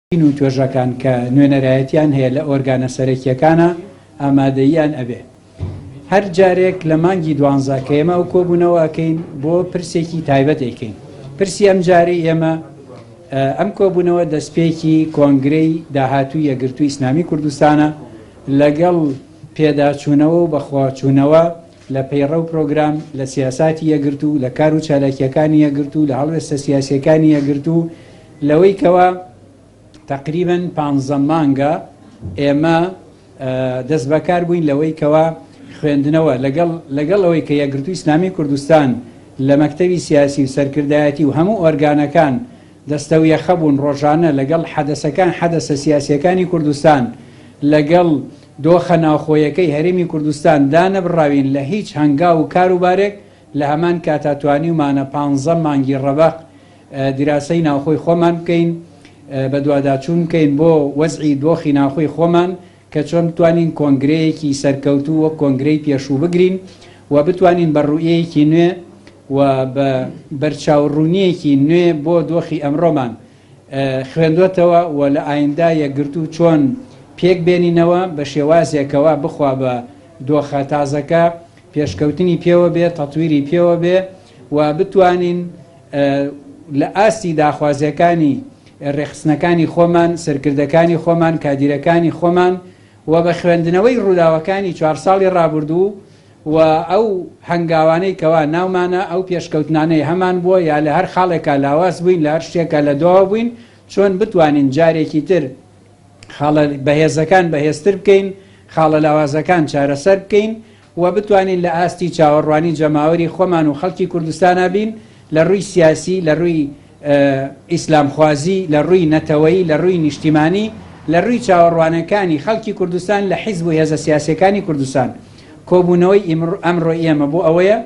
و توێژەکان کە نوێنەرایەتیان هەیە لە ئۆرگانە سەرەکیەکانە ئامادەییان ئەبێ. هەر جارێک لە مانگی 12 کە ئێمە ئەو کۆبوونەوە ئەکەین بۆ پرسێکی تایبەت ئەکەین. پرسی ئەم جارەی ئێمە ئەم کۆبوونەوە دەستپێکی کۆنگرەی داهاتووی یەکگرتووی ئیسلامی کوردستانە لەگەڵ پێداچوونەوە و بەخواچوونەوە لە پەیڕە و پرۆگرام لە سیاساتی یەکگرتوو، لە کار و چالاکیەکانی یەکگرتوو، لە هەڵوێستە سیاسیەکانی یەکگرتوو، لەوەی کەوە تقریبا 15 مانگە ئێمە دەست بەکار بووین لەوەی کەوە خوێندنەوە لەگەڵ ئەوەی کە یەکگرتووی ئیسلامی کوردستان لە مەکتەبی سیاسی و سەرکردایەتی و هەموو ئۆرگانەکان دەستەویەخە بوون ڕۆژانە لەگەڵ حەدەسە سیاسیەکانی کوردستان لەگەڵ دۆخە ناوخۆیەکەی هەرێمی کوردستان دانەبڕاوین لە هیچ هەنگاو و کاروبارێک لە هەمان کاتاتوانی ومانە 15 مانگی ڕەبەق دیراسەی ناوخۆی خۆمان بکەین، بە دوواداچوون بکەین بۆ وەزعی دۆخی ناوخۆی خۆمان کە چۆن بتوانین کۆنگرەیەکی سەرکەوتوو وەک کۆنگرەی پێشوو بگرین و بتوانین بە ڕوئیەیەکی نوێ و بە بەرچاوڕوونیەکی نوێ بۆ دۆخی ئەمڕۆمان خوێندوێتەوە و لە ئایندا یەکگرتوو چۆن پێک بێنینەوە بە شێوازێکەوە بخوا بە دۆخە تازەکە پێشکەوتنی پێوە بێ، تەتویری پێوە بێ و بتوانین لە ئاستی داخوازیەکانی ڕێخستنەکانی خۆمان، سەرکردەکانی خۆمان، کادیرەکانی خۆمان و بە خوێندنەوەی ڕووداوەکانی 4 ساڵی ڕابردوو و ئەو هەنگاوانەی کەوا ناومانە ئەو پێشکەوتنانەی هەمان بووە یا لە هەر خاڵێکە لاواز بووین، لە هەر شتێکە لە دۆوە بووین، چۆن بتوانین جارێکی تر خاڵە بەهێزەکان بەهێزتر بکەین، خاڵە لاوازەکان چارەسەر بکەین و بتوانین لە ئاستی چاوەڕوانی جەماوەری خۆمان و خەڵکی کوردستانە بین لە ڕووی سیاسی، لە ڕووی ئیسلامخوازی، لە ڕووی نەتەوەیی، لە ڕووی نیشتیمانی، لە ڕووی چاوەڕوانەکانی خەڵکی کوردستان لە حیزب و هێزە سیاسیەکانی کوردستان. کۆبوونەوەی ئەمڕۆ ئێمە بۆ ئەوەیە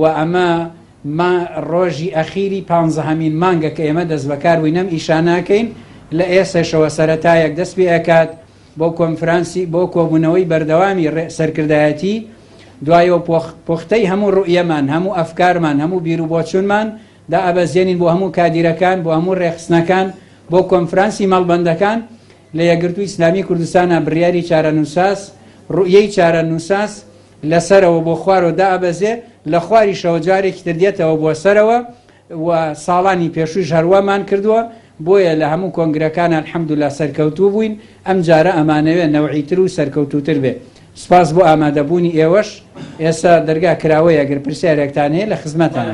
و ئەمە ڕۆژی ئەخیری 15هەمین مانگە کە ئێمە دەست بەکار بووینەم ئیشاناکەین لە ئێستاشەوە سەرەتایەک دەست پێ ئەکات بۆ کۆنفرانسی بۆ کۆبوونەوەی بەردەوامی سەرکردایەتی دوایەوە پۆختەی هەموو ڕوئیەمان، هەموو ئەفکارمان، هەموو بیر و بۆچوونمان دا ئەبەزێنین بۆ هەموو کادیرەکان، بۆ هەموو ڕێخستنەکان، بۆ کۆنفرانسی مەڵبەندەکان لە یەکگرتووی ئیسلامی کوردستانە بڕیاری چارەنووساس ڕوئیەی چارەنووساس لەسەرەوە بۆ خوارەوە دا ئەبەزێ لە خواریشەوە جارێکی تر دێتەوە بۆ سەرەوە و ساڵانی پێشووش هەروەمان کردووە بۆیە لە هەموو کۆنگرەکان الحەمدوللا سەرکەوتوو بووین. ئەم جارە ئەمانەوێت نەوعیتر و سەرکەوتوتر بێ. سپاس بۆ ئامادەبوونی ئێوەش. ئێستا دەرگا کراوەیە ئەگەر پرسیارێکتان هەیە لە خزمەتانە.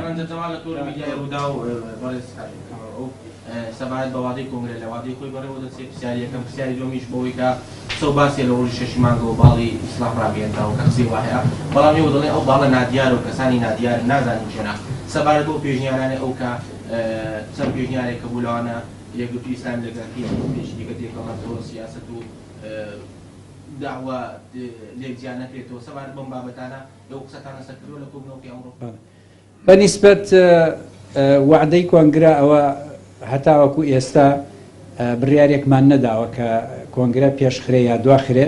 سەبارەت بە وادەی کۆنگرە لە وادەی خۆی بەڕێوە دەچێت پرسیاری یەکەم پرسیاری دومیش بۆەوەی کە سەو باسی لە ڕۆژی 6 مانگەوە باڵی ئیسلاح ڕابێنراوە کە قسەی وایە، بەڵام ئێوە دەڵێن ئەو باڵە نادیار و کەسانی نادیار نازانین چۆنە. سەبارەت بۆ پێشنیارانە ئەو کە چەند پێشنیارێک کە بوولەوانە یەکگرتووی ئیسلامی لەگەڵ پێشنیەکە دێکەڵاتەوە سیاسەت و داوا لێکجیان نەکرێتەوە. سەبارەت بەم بابەتانە ئەو قسەتانە سەرکردووە لە کۆبوونەوەی ئەمڕۆ بەنسبەت وعدەی کۆنگرە ئەوە هەتاوەکو ئێستا بڕیارێکمان نەداوە کە کۆنگرە پێشخرێ یا دواخرێ.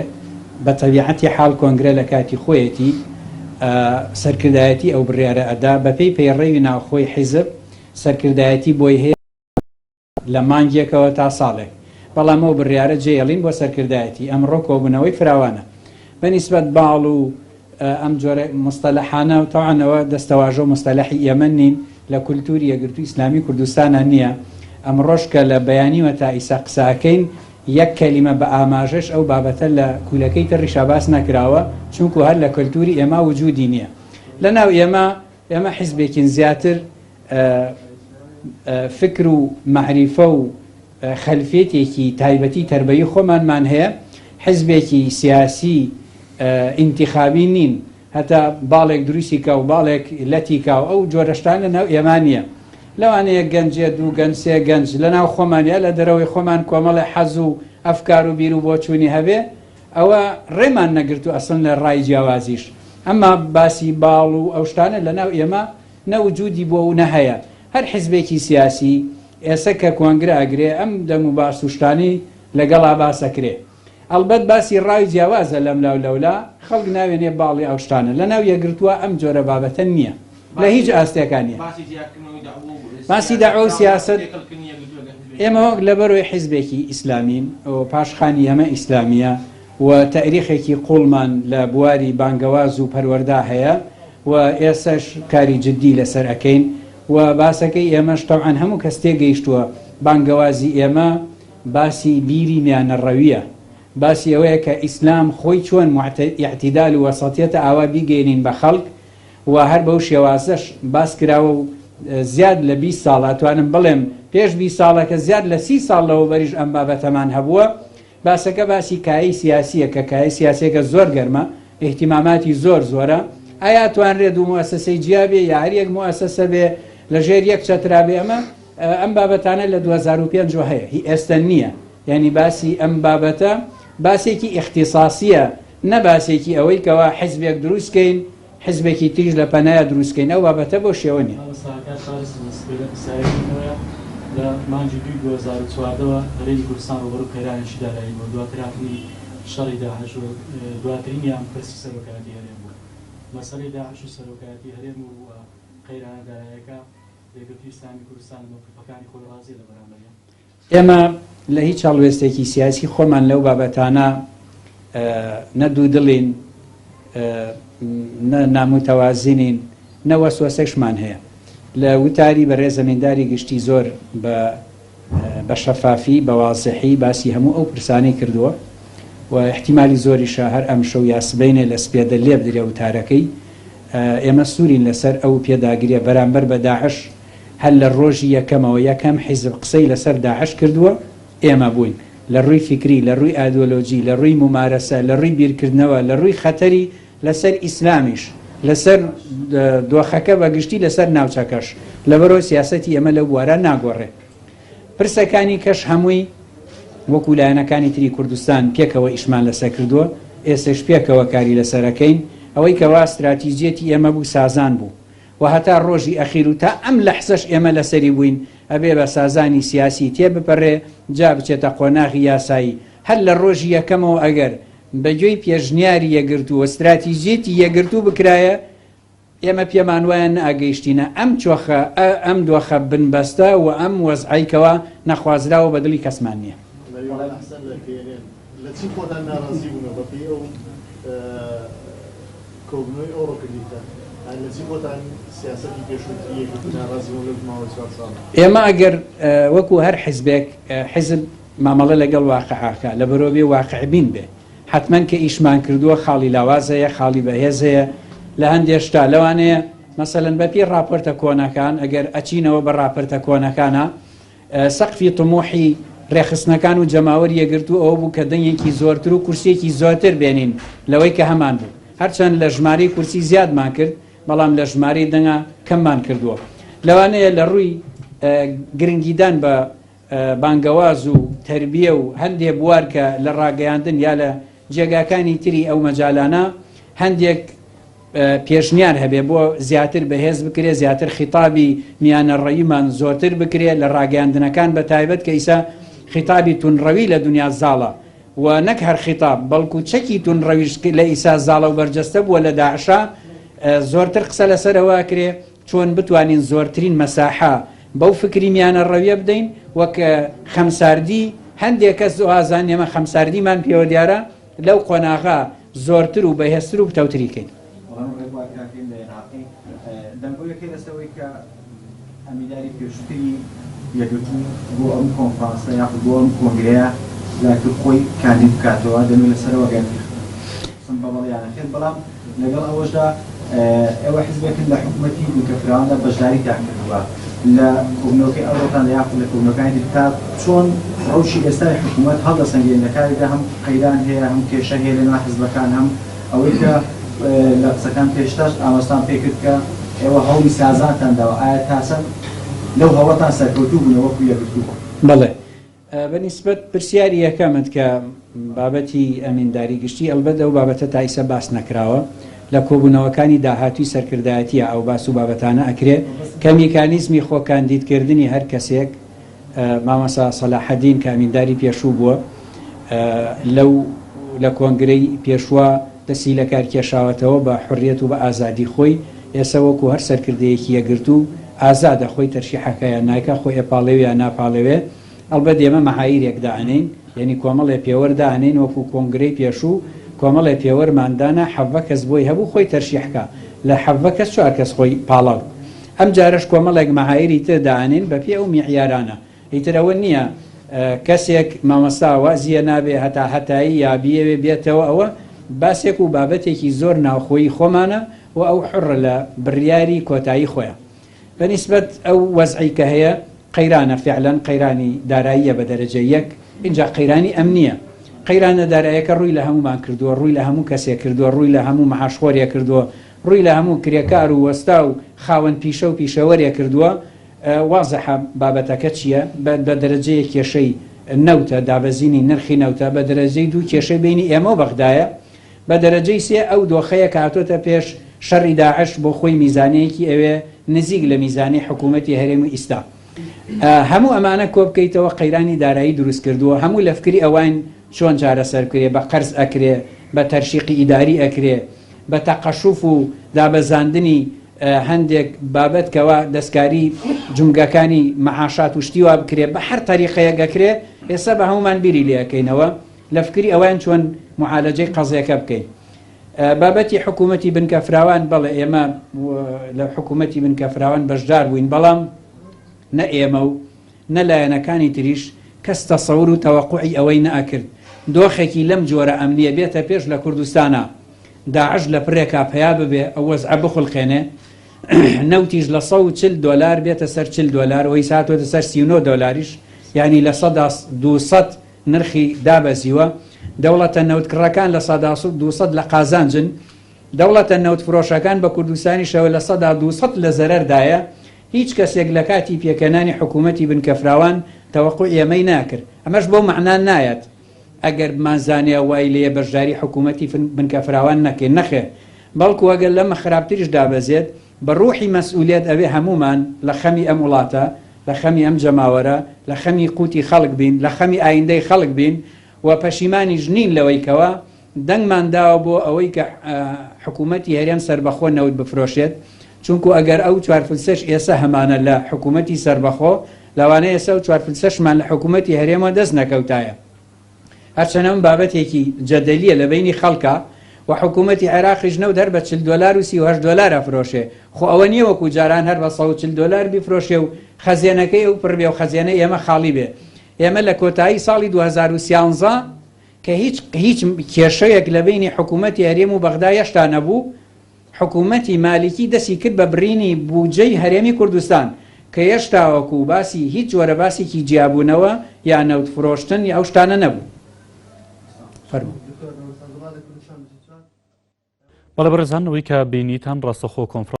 بە تەبیعەتی حاڵ کۆنگرە لە کاتی خۆیەتی سەرکردایەتی ئەو بڕیارە ئەدا بەپێی پەیڕەوی ناوخۆی حیزب سەرکردایەتی بۆی هەیە لە مانگێکەوە تا ساڵێک، بەڵام ئەو بڕیارە جێڵین بۆ سەرکردایەتی. ئەمڕۆ کۆبوونەوەی فراوانە بەنسبەت باڵ و ئەم جۆرە مستەلەحانە و تەوانەوە دەستەواژە و مستەلەحی ئێمە نین لە کولتوری یەکگرتووی ئیسلامی کوردستانە نییە. ئەمڕۆژ کە لە بەیانیوە تا ئیسا قساکەین یەک کەلیمە بە ئاماژەش ئەو بابەتە لە کوولەکەی تڕیشا باس نەکراوە، چونکو هەر لە کولتوری ئێمە وجودی نییە. لەناو ئێمە حیزبێکین زیاتر فکر و معریفە و خەلفێتێکی تایبەتی تربەیی خۆمانمان هەیە. حیزبێکی سیاسی ئینتیخابی نین، هەتا باڵێک دروستی کا و باڵێک لەتی کا و ئەو جۆرەشتان لەناو ئێمانە. لەوانەیە گەنجێ دوو گەنج سێ گەنج لەناو خۆمانە لە دەرەوەی خۆمان کۆمەڵی حەز و ئەفکار و بیر و بۆچوونی هەبێ ئەوە ڕێمان نەگرت و ئەسڵ لە ڕای جیاوازیش. ئەمما باسی باڵ و ئەو شتانە لەناو ئێمە نەوجودی بۆ و نەهەیە. هەر حیزبێکی سیاسی ئێستا کە کۆنگرە ئەگرێ ئەم دەنگ و باس و شتانی لەگەڵا باسەکرێ. ئەلبەت باسی ڕای جیاوازە لەم لاولەولا خەڵک ناوێنێ باڵی ئەو شتانە لەناو یەکگرتووە ئەم جۆرە بابەتە نییە لە هیچ ئاستێکانیە. باسی داعوە و سیاسەت ئێمە لەبەرەوەی حیزبێکی ئیسلامین و پاشخانی ئەمە ئیسلامیە و تاریخێکی قوڵمان لە بواری بانگەواز و پەروەردا هەیە و ئێسش کاری جددی لەسەر ئەەکەین و باسەکەی ئێمەش تەوعاً هەموو کەس تێگەیشتووە بانگەوازی ئێمە باسی بیری میانەڕەویە، باسی ئەوەیە کە ئیسلام خۆی چۆن ئیعتیدال و وەسەطیەتە ئاوا بیگەێنین بە خەڵک و هەر بەو شێوازەش باس کراوە و زیاد لە 20 ساڵ ئەتوانم بڵێم پێش 20 ساڵەکە زیاد لە 30 ساڵ لەوە بەریش ئەم بابەتەمان هەبووە. باسەکە باسی کایی سیاسیە کە کای سیاسێکە زۆر گەرمە، احتیماماتی زۆر زۆرە. ئایا توانرێت دوو موەسسەی جیابێ یا هەر یەک موەسسە بێ لە ژێر یەک چەترابێ؟ ئەم بابەتانە لە 2005 هەیە، هی ئێستا نییە. یعنی باسی ئەم بابەتە باسێکی اختصاسیە، نە باسێکی ئەوەی کەوا حیزبێک دروستکەین حیزبێکی تریش لە پەنایە دروستکەین. ئەو بابەتە بۆ شێوە نیە. لە مانجی 2014ەوە هەرێمی کوردستان ڕوبەڕوو پەیرانێکی دارایی بۆ دواترافنی شەڕی داعش و دواترینیان پرسی سەرۆکایەتی هەرێم بوو. مەسەلەی داعش و سەرۆکایەتی هەرێم و قەیرانە داراییەکە یەکگرتووی ئیسلامی کوردستان موقفەکانی خۆی ڕازی لە بەرامبەریان. ئێمە لە هیچ هەڵوێستێکی سیاسی خۆمان لەو بابەتانە نەدوو دڵین، نامتەوازینین، نەوەسوەسەشمان هەیە. لە وتاری بەڕێ زەمێنداری گشتی زۆر بە شەفافی بە واضحی باسی هەموو ئەو پرسانەی کردووە و احتیمالی زۆریشە هەر ئەم شەو یاسبینێ لە سپێدە لێب درێ وتارەکەی. ئێمە سوورین لەسەر ئەو پێداگریە بەرامبەر بە داعش. هەر لە ڕۆژی یەکەمەوە یەکەم حیزب قسەی لەسەر داعش کردووە، ئێمە بووین لە ڕووی فکری، لە ڕووی ئایدۆلۆجی، لە ڕووی ممارەسە، لە ڕووی بیرکردنەوە، لە ڕووی خەتەری لەسەر ئیسلامیش، لەسەر دۆخەکە بەگشتی لەسەر ناوچەکەش. لەبەرەوە سیاسەتی ئێمە لەو بوارە ناگۆڕێ. پرسەکانی کەش هەمووی وەکو لایەنەکانی تری کوردستان پێکەوە ئیشمان لەسەر کردووە، ئێستش پێکەوە کاری لەسەرەکەین. ئەوەی کەوا استراتیژیەتی ئێمە بوو سازان بوو و هەتا ڕۆژی ئەخیر و تا ئەم لەحزەش ئێمە لەسەری بووین ئەبێ بە سازانی سیاسی تێبپەڕێ، جا بچێتە قۆناغی یاسایی. هەر لە ڕۆژی یەکەمەوە ئەگەر بەگوێی پێشنیاری یەگرتو و استراتیژیەتی یەگرتو بکرایە، ئێمە پێمان وایە ئاگەیشتینە ئەم چۆخە ئەم دۆخە بنبەستە و ئەم وەزعیکەوە نەخوازراوە بە دڵی کەسمان نییە. لە چی خۆتان ناڕازی بوونە بەپێی ئەو کۆبنەوەی ئەو ڕۆکردیتە؟ لە چی خۆتان سیاسەتی پێشووتریەکی ناڕازی بوون لە ماوەی 4 ساڵ؟ ئێمە ئەگەر وەکو هەر حیزبێک حیزب مامەڵە لەگەڵ واقعاکە لە بەرۆ بێ واقعبین بێ، حتمما کە ئیشمان کردووە خاڵی لاوازەیە، خاڵی بەهێزەیە. لە هەندێک شتا لەوانەیە مەسەلەن بەپی راپۆرتە کۆنەکان ئەگەر ئەچینەوە بە راپۆرتە کۆنەکانە سەقفی تموحی ڕێخستنەکان و جەماوەری یەگرتو ئەوە بوو کە دەنگێکی زۆرتر و کورسێکی زۆرتر بێنین لەوەی کە هەمان بوو. هەرچەند لە ژمارەی کورسی زیادمان کرد، بەڵام لە ژمارەی دەنگە کەممان کردووە. لەوانەیە لە ڕووی گرنگیدان بە بانگەواز و تربیە و هەندێک بوار کە لە ڕاگەیاندن یا لە جێگاکانی تری ئەو مەجالانە هەندێک پێشنیار هەبێ بۆ زیاتر بەهێز بکرێ، زیاتر خیتابی میانەڕەییمان زۆرتر بکرێ لە ڕاگەیاندنەکان، بە تایبەت کە ئیسا خیتابی تونڕەوی لە دنیا زاڵە و نەک هەر خیتاب بەڵکو چەکی تونڕەویش لە ئیسا زاڵە و بەرجەستە بووە لە داعشا. زۆرتر قسە لەسەرەوە کرێ چۆن بتوانین زۆرترین مەساحە بەو فکری میانەڕەویە بدەین، وەک خەمساردی هەندێک کەس ئازان ئێمە خەمساردیمان پێوە دیارە لەو قۆناغا زۆرتر و بەهێزتر و بتەوتریکەین. دەنگۆیەکەی لەسەوەی کە ئەمیداری پێشووتری یەکگرتوو بۆ ئەم کۆنفرانسە یاخود بۆ ئەم کۆنگرەیە لاکە خۆی کاندید بکاتەوە دەمێت لەسەرەوە گەنجم بەڵیانەکەن. بەڵام لەگەڵ ئەوەشدا ئێوە حیزبێکن لە حکوومەتی دوکەفراواندا بەشداری داکردووە لە کۆبنەوەکەی ئەوڕۆتان یاخود لە کۆبنەوەکانی دیکتا چۆن ڕەوشی ئێستای حکوومەت هەڵدەسەنگێن لە کارێکدا هەم قەیران هەیە، هەم کێشە هەیە لە ناو حیزبەکان، هەم ئەوەی کە لە قسەکان پێشتاش ئامۆستان پێکرد کە ئێوە هەوڵی سازانتان داوە، ئایا تاسە لەو هەوڵەتان سەرکەوتوو بوون وەکو یەکگرتوو؟ بەڵێ، بەنسبەت پرسیاری یەکەمت کە بابەتی ئەمینداری گشتی ئەلبەت ئەو بابەتە تا ئیسە باس نەکراوە لە کۆبوونەوەکانی داهاتووی سەرکردایەتیە ئەو باس و بابەتانە ئەکرێ کە میکانیزمی خۆکاندیدکردنی هەر کەسێک مامەسا سەلاحەدین کە ئەمینداری پێشوو بووە لە کۆنگرەی پێشوە دەستی لە کار کێشاوەتەوە بە حڕیەت و بە ئازادی خۆی. ئێستا وەکو هەر سەرکردەیەکی یەکگرتوو ئازادە خۆی تەرشیحەکەیان نایکە، خۆی ئەپاڵێوە یا ناپاڵەوێ ئەڵبەت ئێمە مەحایرێک دانین یعنی کۆمەڵێ پێوەردانین وەکو کۆنگرەی پێشوو کۆمەڵێ پێوەرماندانە حەڤە کەس بۆی هەبوو خۆی تەرشیحکە لە حەڤە کەس چوار کەس خۆی پاڵاو ئەم جارش کۆمەڵێک مەحایری تر دانین بە پێ ئەو میعیارانە ئیتر ئەوە نییە کەسێک مامەستاوە زیە نابێ هەتا هەتایی یا بیەوێ بێتەوە ئەوە باسێک و بابەتێکی زۆر ناوخۆی خۆمانە و ئەو حڕە لە بڕیاری کۆتایی خۆیان بەنسبەت ئەو وەزعی کە هەیە قەیرانە فعلەن قەیرانی داراییە بە دەرەجە یەک اینجا قەیرانی ئەم نییە قەیرانە داراییەکە ڕووی لە هەمومان کردووە ڕووی لە هەموو کەسێک کردووە ڕووی لە هەموو مەحاشخۆریە کردووە ڕووی لە هەموو کرێکار و وەستا و خاوەن پیشە و پیشەوەریە کردووە وازەحە بابەتەکە چییە بە دەرەجەیە کێشەی نەوتە دابەزینی نرخی نەوتە بە دەرەجەی دوو کێشەی بینی ئێمە و بەغدایە بە دەرەجەی سێ ئەو دۆخەیە کاتۆتە پێش شەڕی داعش بۆ خۆی میزانەیەکی ئەوێ نزیک لە میزانی حکوومەتی هەرێمی ئیستا هەموو ئەمانە کۆ بکەیتەوە قەیرانی دارایی دروست کردووە هەموو لەفکری ئەوان چۆن چارەسەرکرێ بە قەرز ئەکرێ بە تەرشیقی ئیداری ئەکرێ بە تەقەشوف و دابەزاندنی هەندێک بابەتکەوە دەستکاری جونگەکانی مەعاشات و شتی وا بکرێ بە هەر تەریقەیەک ئەکرێ ئێستا بە هەمومان بیری لێەکەینەوە لەفکری ئەوان چۆن معالەجەی قەزیەکە بکەین بابەتی حکوومەتی بنکەفراوان بەڵێ ئێمە لە حکوومەتی بنکەفراوان بەشدار بووین بەڵام نە ئێمە و نە لایەنەکانی تریش کەس تەسەور و تەوەقوعی ئەوەی نەئەکرد دۆخێکی لەم جۆرە ئەمنیە بێتە پێش لە کوردستانە داعش لە پرێکا پیا ببێ ئەو وەزعە بخڵقێنێ نەوتیش لە $140 بێتە سەر $40 وەی ساتوێتە سەر $39 یعنی لە 200 نرخی دابەزیوە دەوڵەتە نەوتکڕەکان لە 200 لە قازانجن دەوڵەتە نەوت فرۆشەکان بە کوردستانی شەوە لە 200 لە زەرەردایە هیچ کەسێک لە کاتی پێکەنانی حکوومەتی بنکەفراوان تەوەقوع ئێمەی ناکرد ئەمەش بۆ مەعنا نایەت ئەگەر بمانزانێ وای لێ بەشداری حکوومەتی بنکەفراوان نەکەین نەخێ بەڵکو ئەگەر لەمە خراپتریش دابەزێت بە ڕوحی مەسئولیت ئەوێ هەمومان لە خەمی ئەم وڵاتە لە خەمی ئەم جەماوەرە لە خەمی قوتی خەڵک بین لە خەمی ئایندەی خەڵک بین و پەشیمانی ژنین لەوەیکەوە دەنگمان داوە بۆ ئەوەی کە حکوومەتی هەرێم سەربەخۆ نەوت بفرۆشێت چونکو ئەگەر ئەو 4/3 ئێستا هەمانە لە حکوومەتی سەربەخۆ لەوانەیە ئێستا و 4/3مان لە حکوومەتی هەرێمە دەست نەکەوتایە هەرچەنەم بابەتێکی جەدەلیە لە بینی خەڵکە و حکوومەتی عێراقیش نەوت هەر بە $40 و $38 ئەفرۆشێ خۆ ئەوە نییە وەکو جاران هەر بە $140 بیفرۆشێ و خەزیێنەکەی ئەو پڕبێ و خەزیێنەی ئێمە خاڵی بێ ئێمە لە کۆتایی ساڵی 2013 کە هیچ کێشەیەک لە بینی حکوومەتی هەرێم و بەغدا هێشتا نەبوو حکوومەتی مالیکی دەستی کرد بە برینی بوجەی هەرێمی کوردستان کە هێشتا وەکو باسی هیچ جۆرە باسێکی جیابوونەوە یان نەوت فرۆشتن یا ئەو شتانە نەبوو. بەڵێ بەڕێزان ئەوەی کە بینیتان ڕاستەخۆ کۆنفرانس